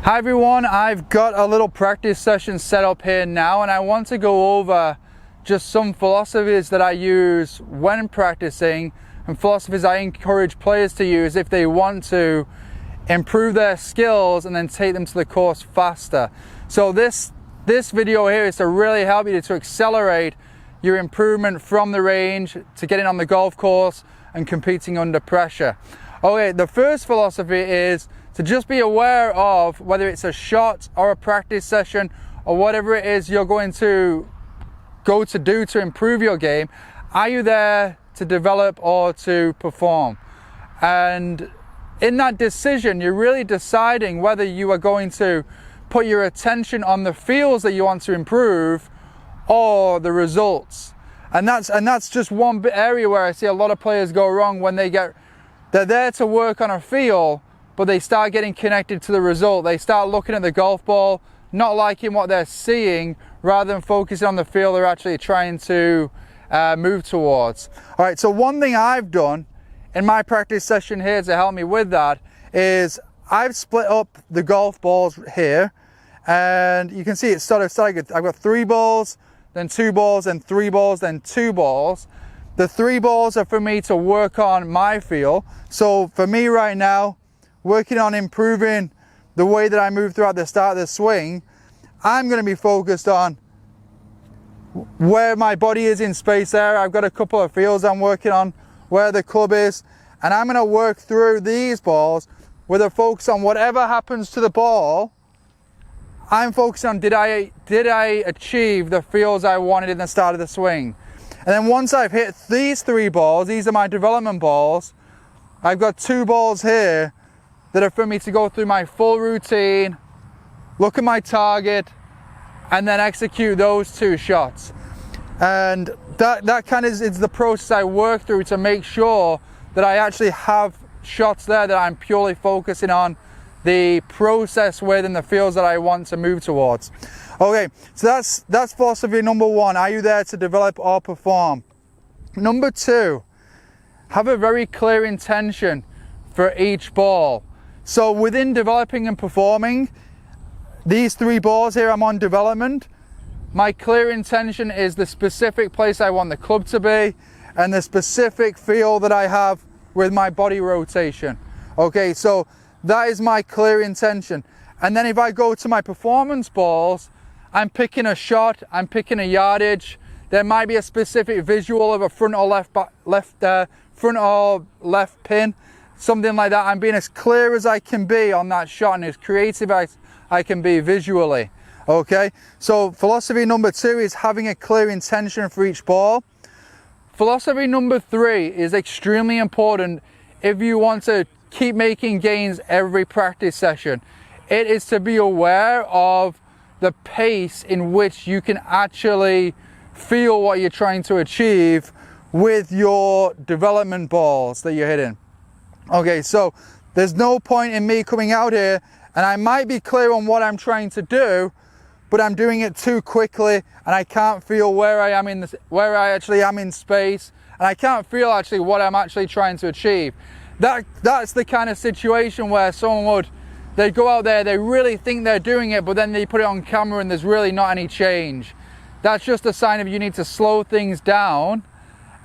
Hi everyone, I've got a little practice session set up here now, and I want to go over just some philosophies that I use when practicing, and philosophies I encourage players to use if they want to improve their skills and then take them to the course faster. So this video here is to really help you to accelerate your improvement from the range to getting on the golf course and competing under pressure. Okay, the first philosophy is to just be aware of whether it's a shot or a practice session or whatever it is you're going to go to do to improve your game. Are you there to develop or to perform? And in that decision, you're really deciding whether you are going to put your attention on the feels that you want to improve or the results. And that's just one area where I see a lot of players go wrong when they're there to work on a feel, but they start getting connected to the result. They start looking at the golf ball, not liking what they're seeing, rather than focusing on the feel they're actually trying to move towards. All right, so one thing I've done in my practice session here to help me with that is I've split up the golf balls here, and you can see it's started good. I've got 3 balls, then 2 balls, then 3 balls, then 2 balls. The 3 balls are for me to work on my feel. So for me right now, working on improving the way that I move throughout the start of the swing, I'm going to be focused on where my body is in space there. I've got a couple of feels I'm working on, where the club is, and I'm going to work through these balls with a focus on whatever happens to the ball. I'm focused on did I achieve the feels I wanted in the start of the swing. And then once I've hit these 3 balls, these are my development balls, I've got 2 balls here that are for me to go through my full routine, look at my target, and then execute those 2 shots. And that kind of is the process I work through to make sure that I actually have shots there that I'm purely focusing on the process with and the feels that I want to move towards. Okay, so that's philosophy number 1. Are you there to develop or perform? Number 2, have a very clear intention for each ball. So within developing and performing, these 3 balls here, I'm on development. My clear intention is the specific place I want the club to be and the specific feel that I have with my body rotation. Okay, so that is my clear intention. And then if I go to my performance balls, I'm picking a shot, I'm picking a yardage. There might be a specific visual of a front or left pin, something like that. I'm being as clear as I can be on that shot and as creative as I can be visually. Okay, so philosophy number 2 is having a clear intention for each ball. Philosophy number 3 is extremely important if you want to keep making gains every practice session. It is to be aware of the pace in which you can actually feel what you're trying to achieve with your development balls that you're hitting. Okay, so there's no point in me coming out here and I might be clear on what I'm trying to do, but I'm doing it too quickly and I can't feel where I actually am in space, and I can't feel actually what I'm actually trying to achieve. That's the kind of situation where they'd go out there, they really think they're doing it, but then they put it on camera and there's really not any change. That's just a sign of you need to slow things down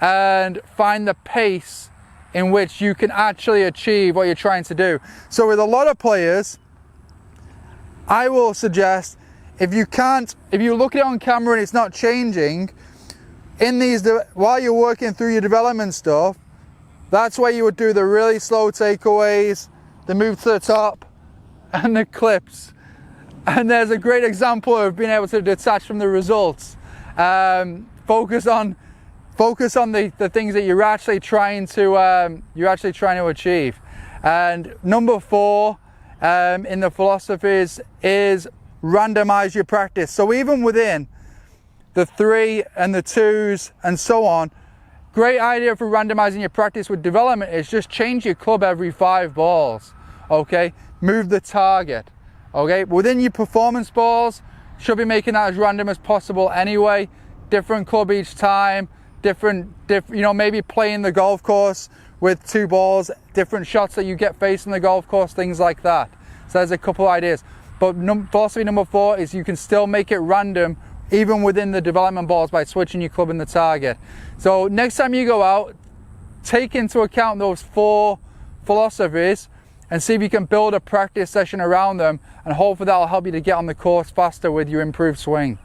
and find the pace in which you can actually achieve what you're trying to do. So with a lot of players, I will suggest if you look at it on camera and it's not changing, while you're working through your development stuff, that's where you would do the really slow takeaways, the move to the top, and the clips. And there's a great example of being able to detach from the results. Focus on the things that you're actually trying to achieve. And number 4 in the philosophies is randomize your practice. So even within the 3 and the 2s and so on, great idea for randomizing your practice with development is just change your club every 5 balls. Okay, move the target. Okay, within your performance balls, should be making that as random as possible anyway. Different club each time, maybe playing the golf course with 2 balls, different shots that you get facing the golf course, things like that. So there's a couple of ideas. But philosophy number 4 is you can still make it random even within the development balls by switching your club in the target. So next time you go out, take into account those 4 philosophies and see if you can build a practice session around them, and hopefully that'll help you to get on the course faster with your improved swing.